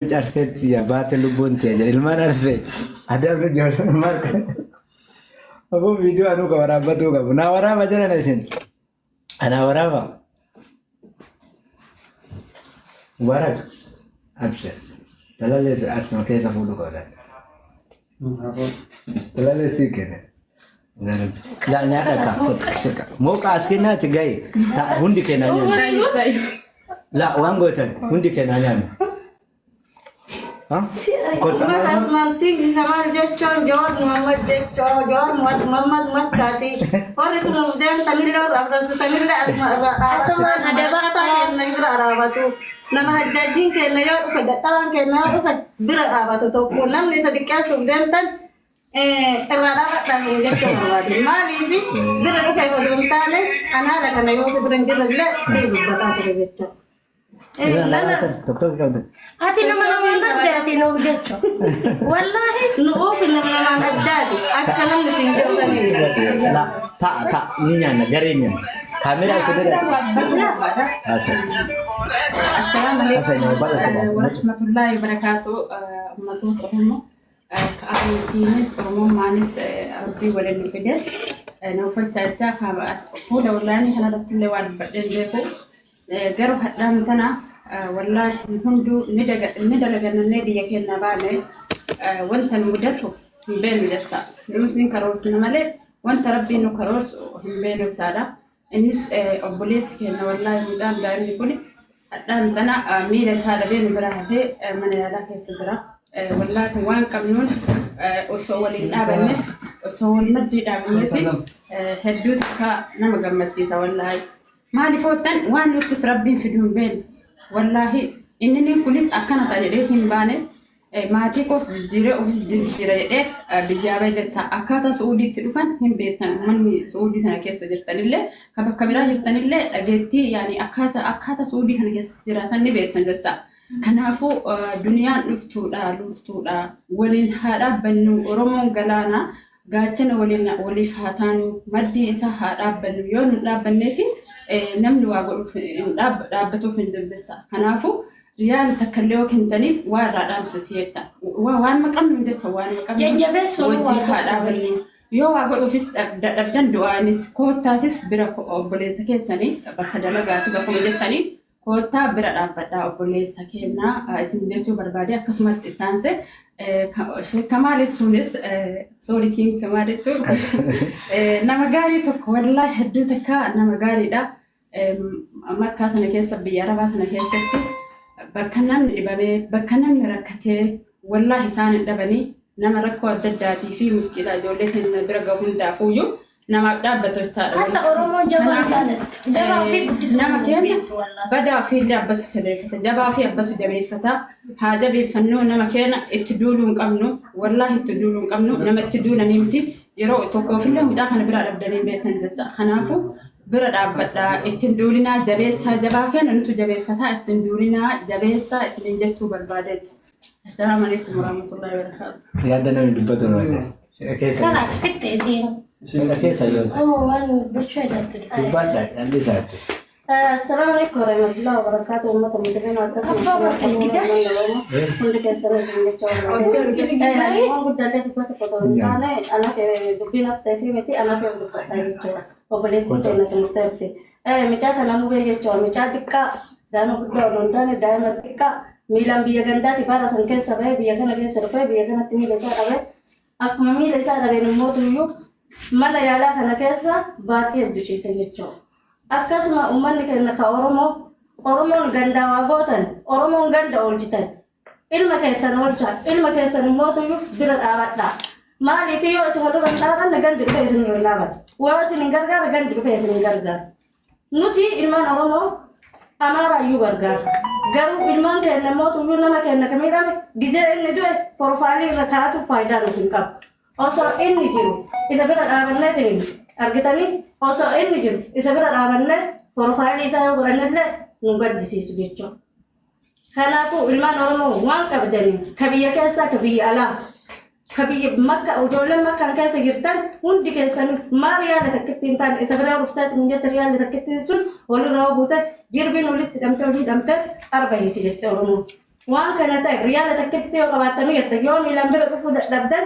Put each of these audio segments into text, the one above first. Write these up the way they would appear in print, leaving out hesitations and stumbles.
Arfetti ya baate lubbuun ta'e jedhe ilmaan arfee adaabni ijoolleen marga aboo viidiyoo anuu ka waraabbatuu qabu naa waraaba jiran isin anaa waraaba warag abshe talalees asma keessa fuudhu qabdan talalees sii kenne laa nyaata ka mooqa as kennaati gahe hundi kennaa nyaanni laa waan gootan hundi kennaa nyaanni Mas manting sama Jecon Jor Muhammad Jecon Jor Muhammad Matkati. Or itu kemudian Tamilor Abras Tamilor Asma ada kata yang negara Arabatu. Nama hajajin ke nayor fagatalan ke nayor fadira Arabatu to kunam ni sedikit kemudian tan errada kata Jecon Arabatu. Mali bi bira ko kay ko tale ana la kana yo ko berengge ragla di bata ko Jecon. Doktor kau Hati nama-nama nanti hati nom jecho. Wallahi Nuo pinamnaman agdadi akkanam ni singgir sani. tak ini nyana garingnya kamera itu dia asal Assalamualaikum warahmatullahi wabarakatuh. Umatut ummu ka'atinis ummu manis rabbi walen fidel nawfal saja kama fuda wallani kana dalle wal badel beko garu hadan kana wallahi hundu nidaga nanne biya kenna bane wanta mudatu benu jasta muslim karos namale wanta rabbi no karos benu sada inis obolis kenna wallahi mudan dani kuli hadan tana mira sada benu barahate man yala kesdra wallahi wan kamnun usawalin abane usawal maddi dabiyati hadut ka namagamati sa wallahi ما نفوتن وان نفس ربي في دون والله إنني كلش أكنت أجريهم بانه ما تيكوس جيرة أو جيرة بيجابة جالسة أكاتا سعودي تلفن هم بيتنا من سعودي هنا كيس جرتني له كاميرا جرتني له أبيتي يعني أكاتا سعودي هنا كيس جرتني بيتنا جالسة كنافو دنيا لفتودا ولين هذا بنو رومون غلانا غاتنا ولين فاتانو مدي إسا هذا بنو يون لا بنفي namni waa godhu dhaabbatuuf hin dandeessa. Kanaafuu riyaan takka illee yoo kentaniif waa irraa dhaamsati jetta. Waan maqamnu hin jessa waan maqamnu. Jajjabeessuun wajjii haa dhaabannu. Yoo waa godhuufis dadhabdan du'aanis koottaasis bira obboleessa keessanii bakka dalagaati bakkuma jettanii koottaa bira dhaabbadhaa obboleessa kennaa isin jechuu barbaade akkasumatti itti aansee Kamal jechuunis soorikiin Kamal jechuun nama gaarii tokko wallahi hedduu takka nama gaariidha. Makkaa tana keessa biyya Arabaa tana keessatti bakka namni dhibamee bakka namni rakkatee wallahi isaan hin dhabanii nama rakkoo adda addaatii fi muskila ijoollee keenya bira gahu hundaafuuyyuu namaaf dhaabbatu isaadha. Asa Oromoon jabaa jaallattu. Jabaa fi guddisuu nama keenya badaa fi dhaabbatu sadeeffata jabaa fi abbatu jabeeffata haa jabeeffannuu nama keenya itti duuluu hin qabnu wallahi itti duuluu hin qabnu nama itti duulanii miti yeroo tokkoof illee mucaa kana bira dhabdanii beekan jecha kanaafuu bira dhaabbadhaa ittiin duulinaa jabeessaa jabaa keenya nutu jabeeffataa ittiin duulinaa jabeessaa isiniin jechuu barbaadeetti. Assalaamu alaikum warahmatullahi wabarakatuh. yaada namni dubbatu no Kanas fitte isiin. Sila keessa yoo Waan bichuu jedhamtu. dubbadha dhalli isaatti Assalamualaikum warahmatullahi wabarakatuh. Umat muslimin hundi keessan jechuudha. Waan guddaa dubbatu qotoon taane anak dubbina ta'e miti anak dubbata jechuudha. Obboleettii keenya tumurteerti. Micaa kana nubee jechuudha. Micaa xiqqaa daa'ima guddaa odoo taane daa'ima xiqqaa miilaan biyya gandaati baara san keessa bahee biyya kana keessa dhufee biyya kanatti miila isaa dhabee akkuma miila isaa dhabeen immoo tuyyuu mana yaalaa kana keessa baatii hedduchiise jechuudha. Akkasuma uummanni keenya ka Oromoon gandaa waa gootan Oromoon ganda oolchitan ilma keessan oolchaa ilma keessan immoo tuyyuu bira dhaabadhaa. Maaliif yoo isin walirra hin dhaabanne gandi dhufee isin hin dhaabatu. Yoo isin hin gargaara gandi dhufee isin hin gargaara. Nuti ilmaan Oromoo Amaaraayyuu gargaara. Garuu ilmaan keenya immoo tuyyuu nama keenya ka miidhame gizee inni du'e porofaalii irra kaa'atuuf faayidaa nuti hin qabu. Osoo inni jiru isa bira dhaabanneetiin argitanii osoo inni jiru isa bira dhaabannee porofaalii isaa yoo godhannellee nu gaddisiisu jechuudha. Kanaafuu ilmaan Oromoo waan qabdanii ka biyya keessaa ka biyya alaa ka biyya makka ijoolleen makkaan keessa jirtan hundi keessan maal yaada takkittiin taane isa bira dhufteet minjatti yaada takkittiin sun walirraa buute jirbiin walitti hidhamtee olii hidhamtee arba hiiti jette Oromoo. waan kana ta'e riyaala takkitti yoo qabaatanii jette yoo miilaan bira dhufuu dadhabdan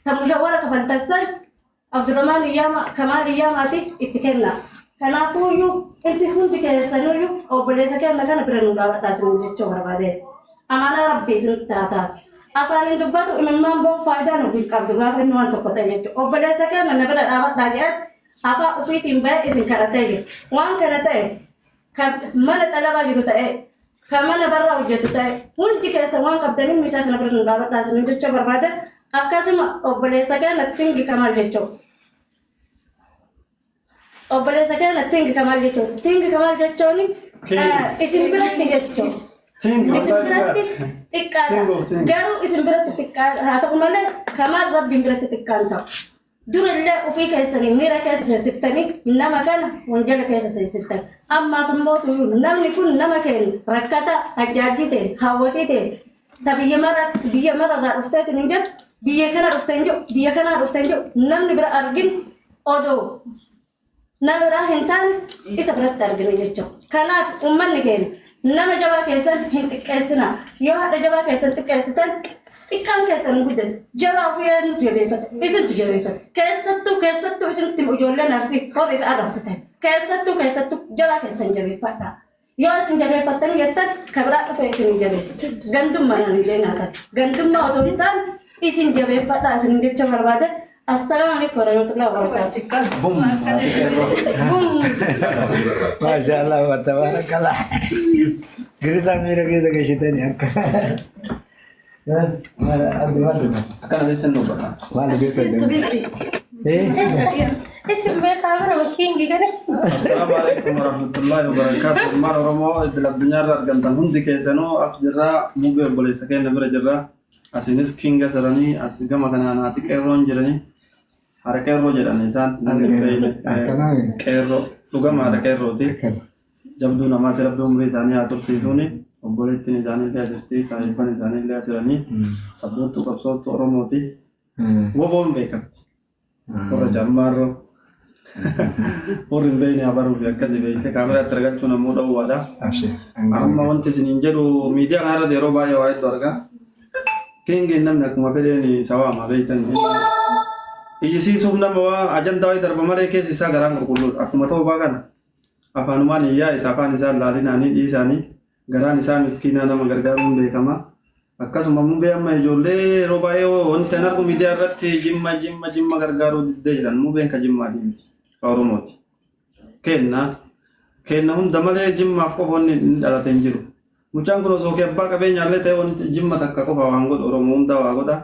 kan mushawwara kafaltassan Abdurrahmaan Iyyaama Kamaal Iyyaamaatiif itti kenna. Kanaafuuyyuu inti hundi keessanuyyuu obboleessa keenya kana bira nu gaafadhaa isin jechuu barbaade. Amaanaa rabbii isin taataa. Afaan dubbatu imimmaan boon faayidaa nuuf qabdu gaafa inni waan tokko ta'e jechuudha. Obboleessa keenya na bira dhaabadhaa jedhan afaan ofiitiin bahee isin kadhatee jiru. Waan kana ta'e kan mana xalabaa jiru ta'e kan mana barraa hojjetu ta'e hundi keessa waan qabdaniif mucaa kana bira nu dhaabadhaa isin jechuu barbaade. Akkasuma obboleessa keenya Tingi Kamaal jechuudha. Obboleessa keenya Tingi Kamaal jechuudha. Tingi Kamaal jechuun isin biratti jechuudha. Isin biratti xiqqaadha. Garuu isin biratti xiqqaadha. Haa ta'u malee Kamaal Rabbiin biratti xiqqaan ta'u. Durillee ofii keessanii miira keessa seensiftaanii nama kana wanjala keessa seensiftan. Ammaaf immoo namni kun nama keenya rakkataa ajjaajii ta'e hawwatii ta'e ta biyya mara irraa dhufteetiin hin jettu biyya kana dhufteen jiru namni bira argin odoo nama biraa hin taane isa biratti argine jechuudha. Kanaaf uummanni keenya nama jabaa keessan hin xiqqeessina. Yoo haadha jabaa keessan xiqqeessitan xiqqaan keessan hin guddatu. Jabaa ofii nuti jabeeffata. Isintu jabeeffata. Keessattuu isinitti ijoolleen arsii hori isa arrabsitan. Keessattuu jabaa keessan jabeeffadha. Yoo isin jabeeffattan jettan kabiraa dhufe isin jabeessa. Gandummaa hin jeenaa gandummaa otoo hin taane isin jabeeffadha isin jecha barbaade. Assalamu alaikum warahmatullahi wabarakatuh. Masyaallah wa tabarakallah. Gerita mira kita ke sitani akka. Yes, ada. Akan ada senu bana. Wala bisa. اسم بيت عمر وكينج كده. السلام عليكم ورحمة الله وبركاته. مار ورمو إدل الدنيا رجال تهندي كيسانو أسجرا موجي بولي سكين نبرة جرا أسينس كينج سراني أسيجا مكانا ناتي كيرون جراني حركة رو جراني إنسان كيرو لغة ما حركة رو تي جب دو نما ترى بدو مري زاني آتور سيزوني وبولي تني زاني ليه جستي سايبان زاني ليه سراني سبوت تو كبسوت تو روموتي वो बोल बेकत और जम्मारो और इन्वेंट यहाँ पर उधर का दिवैसे कैमरा तरगत चुना मोड़ा हुआ था हम माउंट से निंजरो मीडिया नारा देरो बाय वाइट दरगा किंग इन्नम नकुमा पे नहीं सवा माबे इतन इसी सुबह बावा अजंता वाइट तरफ हमारे के सिसा गरम कुल्लू अकुमा तो बागन अफानुमान या इसाफान इसा लाली नानी इसानी गरान इसा मिस्किना ना मगर गरुम बेकमा akkasuma mubee amma ijoollee yeroo baay'ee wanti an argu miidiyaa irratti jimma gargaaruu diddee jiran mubeen ka jimmaati miti ka oromooti kenna hunda malee jimmaaf qofa wanni inni dhalate hin jiru mucaan kun osoo abbaa qabeenyaallee ta'e wanti jimma takka qofa waan godhu oromoo hundaa waa godha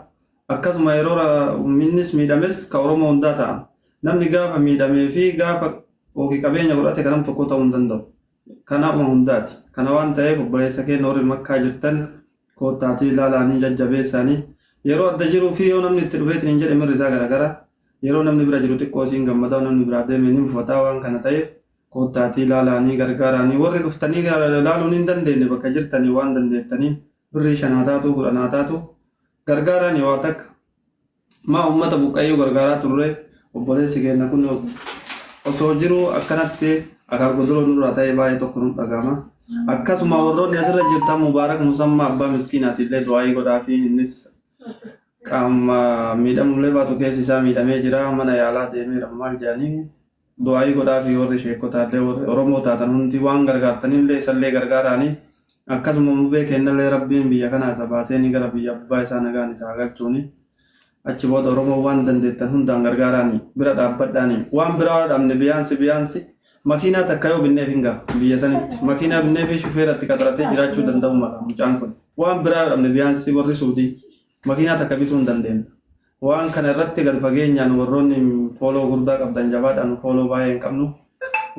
akkasuma yeroo minnis miidhames ka oromoo hundaa ta'a namni gaafa miidhamee fi gaafa ofii qabeenya godhate kanam tokko ta'uu hin danda'u kanaaf hundaati kana waan ta'eef obboleessa keenya warri makkaa jirtan kootaati ilaalanii jajjabeessanii yeroo adda jiruu fi yoo namni itti dhufeetiin hin jedhe mirri isaa garagara yeroo namni bira jiru xiqqoo siin gammadaa namni biraa deemee ni mufataa waan kana ta'eef kootaati ilaalanii gargaaranii warri dhuftanii ilaaluun hin dandeenye bakka jirtanii waan dandeettanii birrii 5 taatu 10 taatu gargaaranii waa takka maa uummata buqqayyuu gargaaraa turre obboleessi keenya kun osoo jiru akkanatti akka goduroo nurraa ta'e baay'ee tokko nu dhagama. Akkasuma warroonni asirra jirtan mubaarak musammaa abbaa miskiinaatiillee du'aayii godhaa fi innis qaama miidhamullee baatu keessi isaa miidhamee jira mana yaalaa deemeera maal jedhanii du'aayii godhaa fi warri sheekotaallee warri oromoo taatan hundi waan gargaartanillee isallee gargaaranii akkasuma mubee kennallee rabbiin biyya kanaa isa baaseenii gara biyya abbaa isaa nagaan isaa galchuuni achi booda oromoo waan dandeettan hundaan gargaaranii bira dhaabbadhaanii waan biraa dhabne biyaansi makiinaa takka yoo binneef hinga biyya sanitti makiinaa binnee fi shufeeratti qaxaratee jiraachuu danda'u mala mucaan kun waan biraa dhabne biyaansi warri suudii makiinaa takka bituu hin dandeenye waan kana irratti gad fageenyaan warroonni fooloo guddaa qabdan jabaadhaan fooloo baay'ee hin qabnu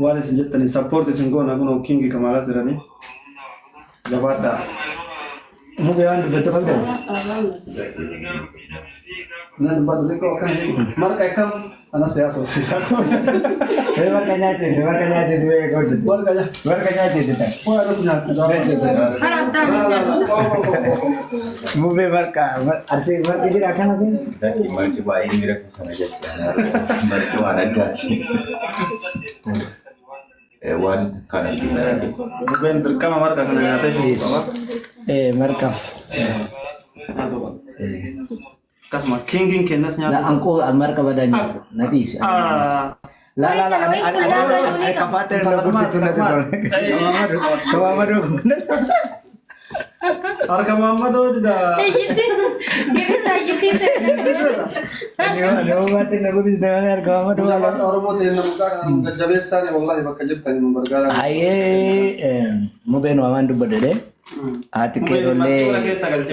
waan isin jettanii sappoorti isin goona kun kingi kamaalaa jiranii jabaadhaa. Mubee waan dubbatu kan ta'u. Nan dubbatu xiqqoo akkan marqa akkam anas yaa soosisaa. Warga nyaate du'e gosa. Warga nyaate dita. Waa dhufu nyaatu. Mubee marka arti marti jira kana fi. Dati marti baay'ee miira sana jechuudha. Marti waan addaati. Waan kana dinagdee. Mubeen dirqama marga kana nyaatee jiru qaba. Marka. Akkasuma kingiin kennas La nyaatu. angko marka badanya. Nadis. La ana kafater na kursi tu nanti tol. Kamamadu. Harka Muhammadoo tidak. Ano mati na kursi na harka Muhammadu. Oromoo ta'e namoota kan jajjabeessaan wallahi bakka jirtanii nu gargaaran. Aye mubeen waman dubbadde. Ati keerolee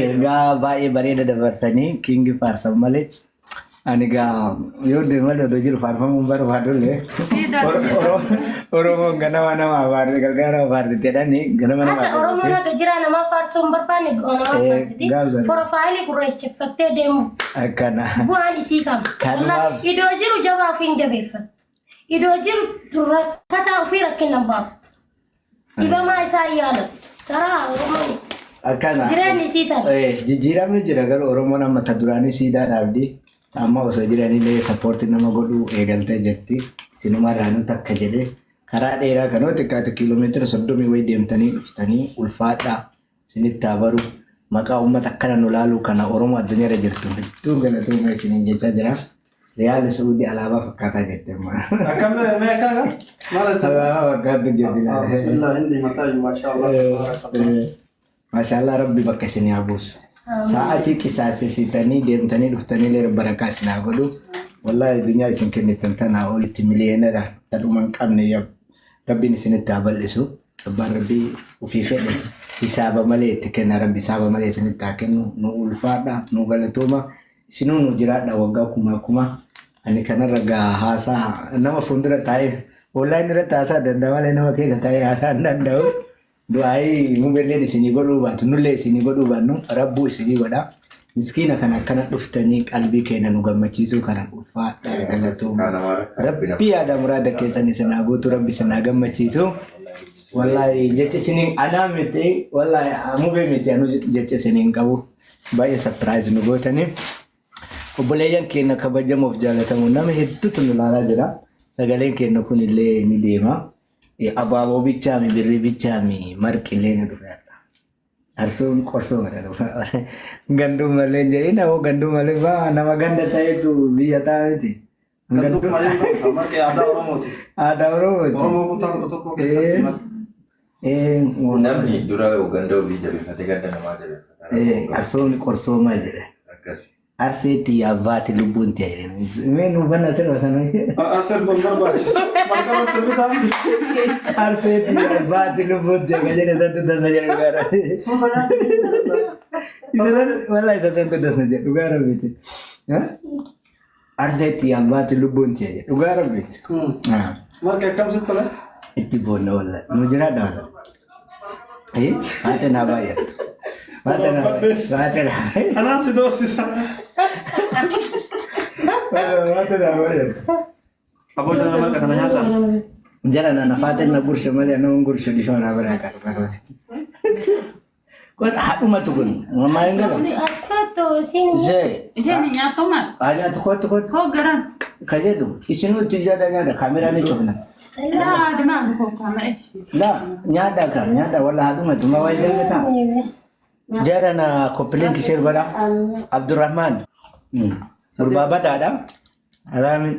ergaa baay'ee bareeda dabarsanii kingi faarsan malee ani gaa yoo deemal odoo jiru faarfamuun barbaadullee Oromoon ganama nama faarse gargaara faarse jedhanii ganama nama Asa Oromoo naga jira nama faarsuun barbaanne nama faarsiti. Profaayilii gurreefffattee deemu. akkana. Bu'aan isii qaba. Kanaaf- Idoo jiru jabaa ofii hin jabeeffatu. Idoo jiru rakkataa ofii rakkinnan baatu. Dhibamaa isaa yaala. Saraa Oromoo Akkana. jireenyi isii ta'a. Jijjiiramni jira garuu Oromoon amma ta duraanii siidaa dhaabdi. Amma osoo jiranillee sappoortii nama godhuu eegaltee jirti. Sinuma raanuu takka jedhee karaa dheeraa kanoo xiqqaate kiiloomeetira 30 wayii deemtanii dhuftanii ulfaadhaa isinitti haa baru. Maqaa uummata akkana nu laaluu kana Oromoo addunyaarra jirtu hedduu galatooma isiniin jechaa jira. Riyaal Suudii alaabaa fakkaataa jette amma. Akkam mee akkana maal Alaabaa fakkaatu jette. Bismillah hindi mataa maashaallah. Maashaallah Rabbi bakka isin haa buusu. Sa'aatii qisaasessitanii deemtanii dhuftanii leera barakaa isin haa godhu. Wallahi addunyaa isin kennitan tanaa olitti miliyeenadha. Tadhuma hin qabne Rabbiin isinitti haa bal'isu. Abbaan Rabbii ofii fedhe hisaaba malee itti kenna. Rabbi hisaaba malee isinitti haa kennu. Nu ulfaadha, nu galatooma. Isinuu nu jiraadha waggaa kuma. Ani kanarra gaa haasaa nama fuuldura taa'ee online irratti haasaa danda'a malee nama keessa taa'ee haasaa hin danda'u. Du'aayi mubelleen isinii godhuu baatu nullee isinii godhuu baannu rabbuu isinii godha. Miskiina kana akkana dhuftanii qalbii keenya nu gammachiisuu kana ulfaadha galatooma. Rabbi yaada muraada keessan isin haa guutu rabbi isin haa gammachiisu. Wallahi jecha isiniin anaa miti wallahi mubee miti anu jecha isiniin qabu baay'ee surprise nu gootanii. Obboleeyyan keenya kabajamoof jaalatamu nama hedduutu nu ilaalaa jira. Sagaleen keenya kun illee ni deema. Abaaboo bichaami birrii bichaami marqi illee ni dhufe. Arsuun qorsoo mata dhufa. Ganduu malee jedhee nama ganduu malee fa'aa nama ganda ta'etu biyya taa'eeti. Ganduu malee marqee aadaa Oromooti. Aadaa Oromooti. Oromoo kutaa tokko keessatti Namni dura ganda ofii jabeeffate ganda namaa jabeeffata. Arsuun qorsoo maal jedhe. Akkasi. Arseetti yaabbaati lubbuun ta'e. Meen uffannaa sirba sana. asir barbaachisu. Marqaba sirbitaa. Arseetti yaabbaati lubbuun ta'e jedhe santu dasna jedhe dhugaara. Suuta nyaatanii. Wallahi santu dasna jedhe dhugaara beekte. Arseetti yaabbaati lubbuun ta'e jedhe dhugaara beekte. Marqee akkam sitti tola? Itti boonna wallahi nu jiraadha wallahi. Haata naa baay'attu. Haata naa. Anaan si doorsisa. Haata naa baay'attu. Aboo jala marqa kana nyaataa? Jara na faata na gursha malee nama gursha dhishoo naa biraa qabu. Kota haadhumatu kun mammaa hin galu. Asfattu isin Isheen nyaattu maal? Aadaatu kottu Koo garan. kajeetu isinuutti jala nyaata kaameraa ni cufna. Laa dimaan koo kaama'e. La nyaata ka nyaata wala haadhumatu ma wayi jalgata. Jara na koppileen kishee bara Abdurrahman. Surbaaba daadha. Alaami.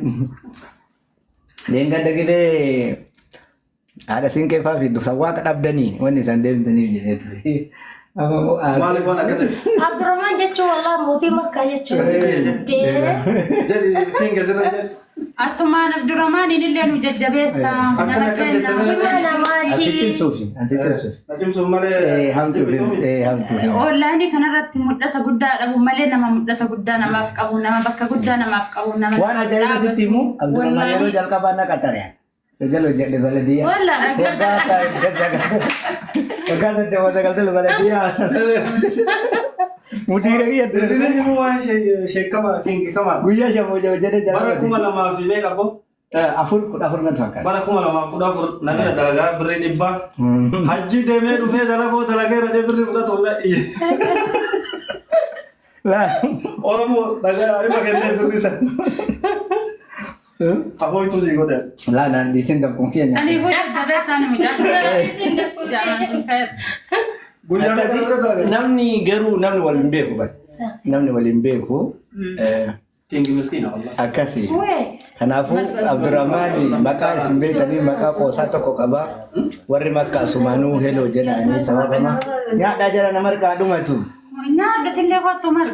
Leenga dagidee haadha siinqee fa'aa fi sawwaa kadhabdanii wanni isaan deemtaniif jedheetu. Maaliif waan akka ta'e? Abdurrahman jechuun walaa mootii makkaa jechuudha. Jadi kinga sirra jedhe. Asumaan Abdurrahman illee nu jajjabeessa. Akkana akkas jettanii. Hima namaati. Asitti suufi. Najimsuun malee. Hamtuufi. Onlaayinii kanarratti mul'ata guddaa dhabu malee nama mul'ata guddaa namaaf qabu nama bakka guddaa namaaf qabu nama. Waan ajaa'iba sitti himu Abdurrahman yeroo jalqabaa na qaxare. Sagalo jedhe baladiyyaa. Walaa Waggaa saddeet sagaltala baladiyyaa. Mutiira kiyyatti. Isin himu waan sheekama kingi kamaa. Guyyaa shamoo jedhe Bara 2000 meeqa abbo? afur natti fakkaata. Bara 2014 namni dalagaa birrii 100. Hajji deemee dhufee dalagoo dalagee radee birrii fudhatu Oromoo dhagaa ima kennee birrii sana. Afooytu sii godhe. Laa naan dhiisin tokkoon keenya. Saniifuu Ada sana macam. Jangan sampai. namni garuu namni wal hin beeku bar namni wal hin beeku Tinggi miskiina wallah. akkasi Weh. kanaafuu Abdurrahmaan maqaa isin beektanii maqaa qoosaa tokko qaba warri makka asumaanuu heloo jedhanii sababama nyaadhaa jala nama harkaa dhumatu Nyaada tinde waktu mas.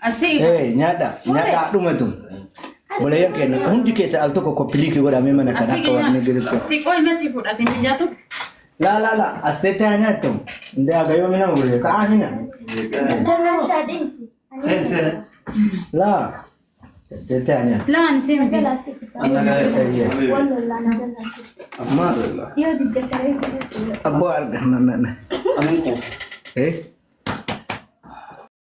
Asik. nyaadhaa dhumatu walayan kenna hundi keessa al tokko koppiliikii godhamee mana kan akka warri giritti Si koi masih pun asin jatuh. la asteetaa nyaattu ndee agayoo mina mure kaa hina la asteetaa nyaattu Lan sih macam. amma abbo arga na Amin ko. eh